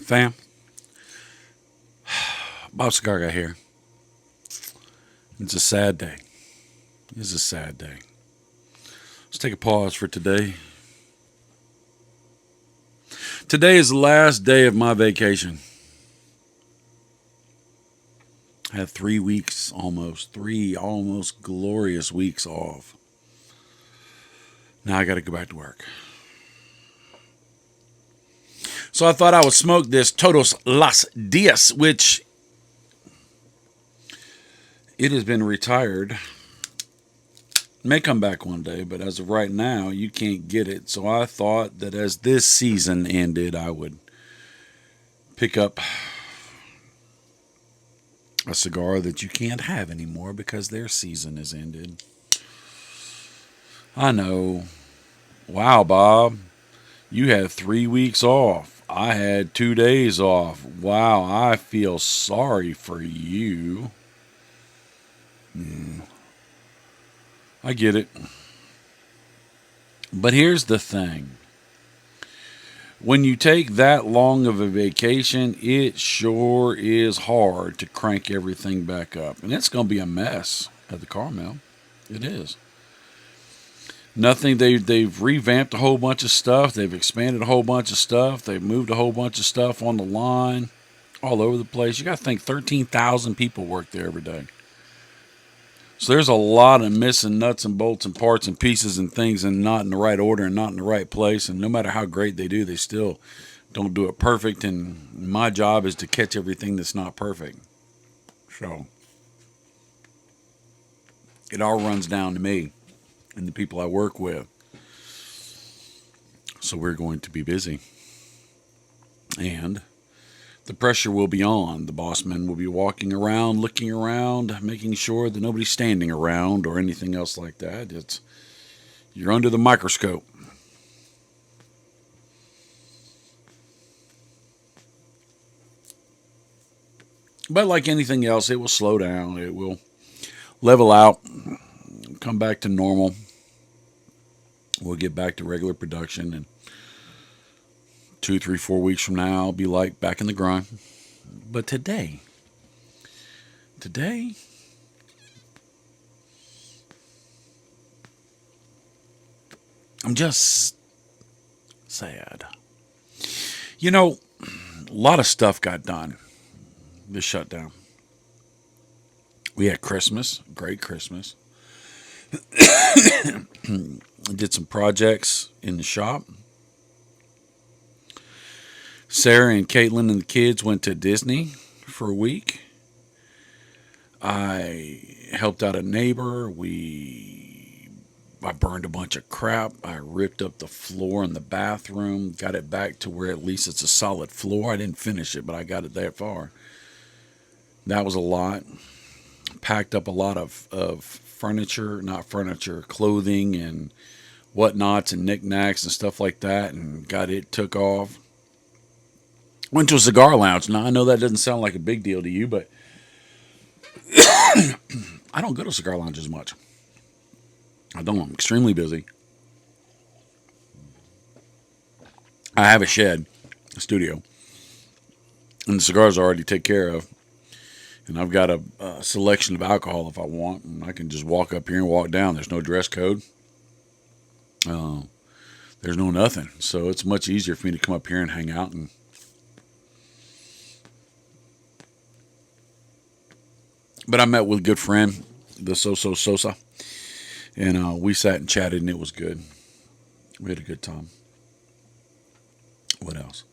Fam, Bob Cigar got here. It's a sad day. It's a sad day. Let's take a pause for today. Today is the last day of my vacation. I had 3 weeks almost, three almost glorious weeks off. Now I got to go back to work. So I thought I would smoke this Todos Las Dias, which it has been retired. May come back one day, but as of right now, you can't get it. So I thought that as this season ended, I would pick up a cigar that you can't have anymore because their season is ended. I know. Wow, Bob. You had 3 weeks off. I had 2 days off. Wow, I feel sorry for you. I get it. But here's the thing. When you take that long of a vacation, it sure is hard to crank everything back up. And it's going to be a mess at the Carmel. It is. Nothing. They've revamped a whole bunch of stuff. They've expanded a whole bunch of stuff. They've moved a whole bunch of stuff on the line all over the place. You got to think 13,000 people work there every day. So there's a lot of missing nuts and bolts and parts and pieces and things and not in the right order and not in the right place. And no matter how great they do, they still don't do it perfect. And my job is to catch everything that's not perfect. So it all runs down to me and the people I work with. So we're going to be busy. And the pressure will be on. The boss men will be walking around, looking around, making sure that nobody's standing around or anything else like that. You're under the microscope. But like anything else, it will slow down. It will level out, come back to normal. We'll get back to regular production, and 2, 3, 4 weeks from now, I'll be like back in the grind. But today, I'm just sad. You know, a lot of stuff got done this shutdown. We had Christmas, great Christmas. Did some projects in the shop. Sarah and Caitlin and the kids went to Disney for a week. I helped out a neighbor. I burned a bunch of crap. I ripped up the floor in the bathroom, got it back to where at least it's a solid floor. I didn't finish it, but I got it that far. That was a lot. Packed up a lot of furniture, not furniture, clothing and whatnots and knickknacks and stuff like that, and got it took off. Went to a cigar lounge. Now, I know that doesn't sound like a big deal to you, but I don't go to cigar lounges much. I don't. I'm extremely busy. I have a shed, a studio, and the cigars are already taken care of. And I've got a selection of alcohol if I want, and I can just walk up here and walk down. There's no dress code. There's no nothing. So it's much easier for me to come up here and hang out. But I met with a good friend, the Sosa, and we sat and chatted, and it was good. We had a good time. What else?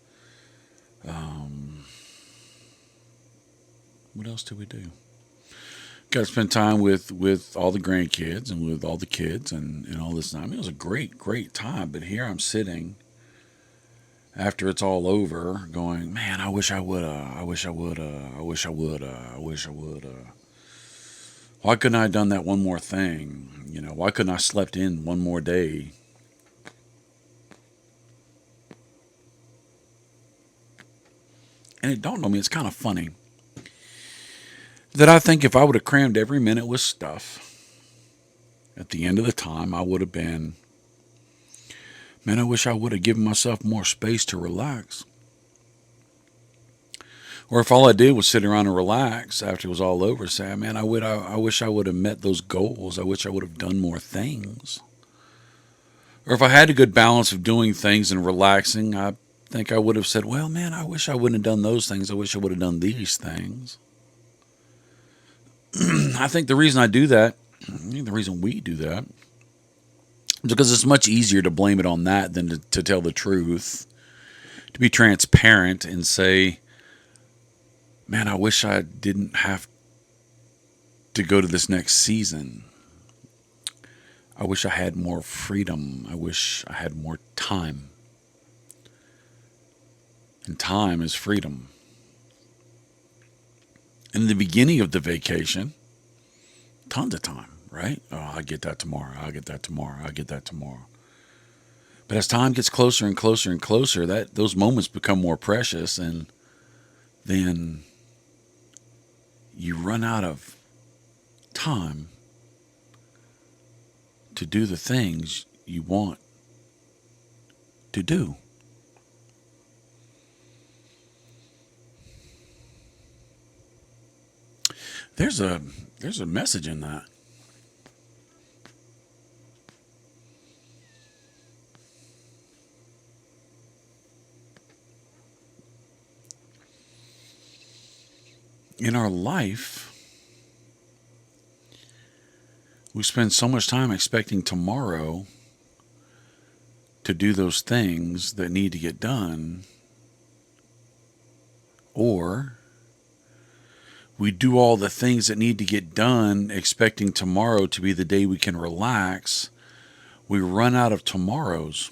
What else did we do? Got to spend time with all the grandkids and with all the kids and all this. I mean, it was a great time. But here I'm sitting after it's all over going, man, I wish I would I wish I would I wish I would I wish I would Why couldn't I have done that one more thing? Why couldn't I slept in one more day? And it dawned on me, it's kind of funny that I think if I would have crammed every minute with stuff, at the end of the time, I would have been, man, I wish I would have given myself more space to relax. Or if all I did was sit around and relax after it was all over, say, man, I wish I would have met those goals. I wish I would have done more things. Or if I had a good balance of doing things and relaxing, I think I would have said, well, man, I wish I wouldn't have done those things. I wish I would have done these things. I think the reason I do that, the reason we do that, is because it's much easier to blame it on that than to tell the truth, to be transparent and say, man, I wish I didn't have to go to this next season. I wish I had more freedom. I wish I had more time. And time is freedom. In the beginning of the vacation, tons of time, right? Oh, I'll get that tomorrow. I'll get that tomorrow. I'll get that tomorrow. But as time gets closer and closer and closer, those moments become more precious, and then you run out of time to do the things you want to do. There's a message in that. In our life, we spend so much time expecting tomorrow to do those things that need to get done, or we do all the things that need to get done expecting tomorrow to be the day we can relax. We run out of tomorrows.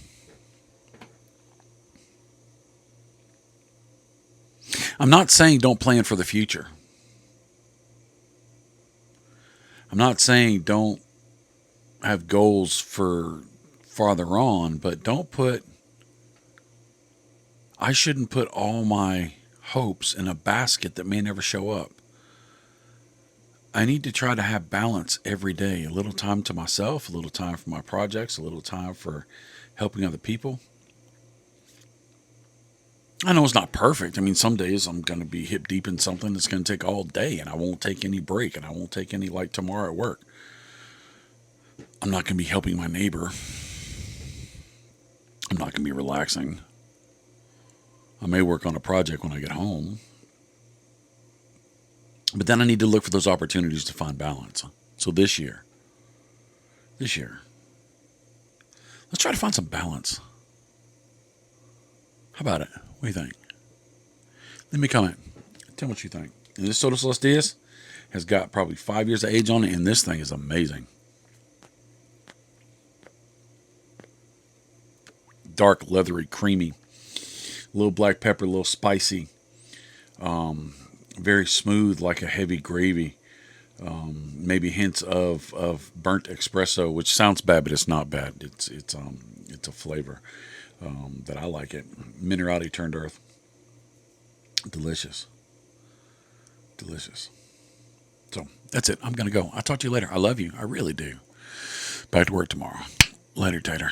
I'm not saying don't plan for the future. I'm not saying don't have goals for farther on, but I shouldn't put all my hopes in a basket that may never show up. I need to try to have balance every day. A little time to myself, a little time for my projects, a little time for helping other people. I know it's not perfect. I mean, some days I'm going to be hip deep in something that's going to take all day, and I won't take any break, and I won't take any, like tomorrow at work. I'm not going to be helping my neighbor. I'm not going to be relaxing. I may work on a project when I get home. But then I need to look for those opportunities to find balance. So this year, let's try to find some balance. How about it? What do you think? Leave me a comment. Tell me what you think. And this Todos Los Dias has got probably 5 years of age on it, and this thing is amazing. Dark, leathery, creamy. A little black pepper, a little spicy. Very smooth, like a heavy gravy. Maybe hints of burnt espresso, which sounds bad, but it's not bad. It's a flavor that I like it. Minerality turned earth. Delicious. Delicious. So that's it. I'm gonna go. I'll talk to you later. I love you. I really do. Back to work tomorrow. Later, Tater.